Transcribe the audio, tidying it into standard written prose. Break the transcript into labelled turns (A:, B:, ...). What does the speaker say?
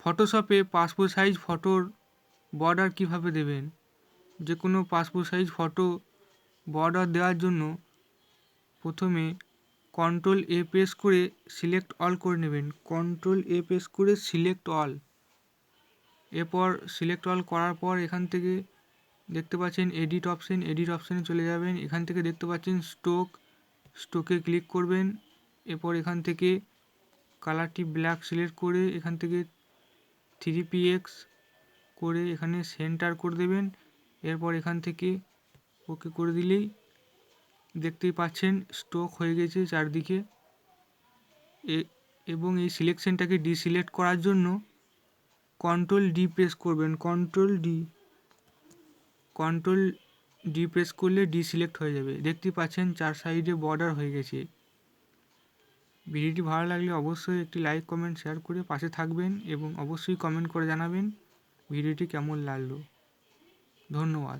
A: ফটোশপে passport size ফটোর border কিভাবে দেবেন। যে কোনো পাসপোর্ট সাইজ ফটো বর্ডার দেওয়ার জন্য প্রথমে কন্ট্রোল-A প্রেস করে সিলেক্ট অল করে নেবেন। কন্ট্রোল-A প্রেস করে সিলেক্ট অল, এরপর সিলেক্ট অল করার পর এখান থেকে দেখতে পাচ্ছেন এডিট অপশানে চলে যাবেন। এখান থেকে দেখতে পাচ্ছেন স্টোকে ক্লিক করবেন। এরপর এখান থেকে কালারটি ব্ল্যাক সিলেক্ট করে এখান থেকে 3px করে এখানে সেন্টার করে দেবেন। এরপর এখান থেকে ওকে করে দিলেই দেখতেই পাচ্ছেন স্টোক হয়ে গেছে চারদিকে। এবং এই সিলেকশনটাকে ডিসিলেক্ট করার জন্য কন্ট্রোল-D প্রেস করবেন। কন্ট্রোল-D প্রেস করলে ডিসিলেক্ট হয়ে যাবে। দেখতেই পাচ্ছেন চার সাইডে বর্ডার হয়ে গেছে। ভিডিওটি ভালো লাগলে অবশ্যই একটি লাইক, কমেন্ট, শেয়ার করে পাশে থাকবেন এবং অবশ্যই কমেন্ট করে জানাবেন ভিডিওটি কেমন লাগলো। ধন্যবাদ।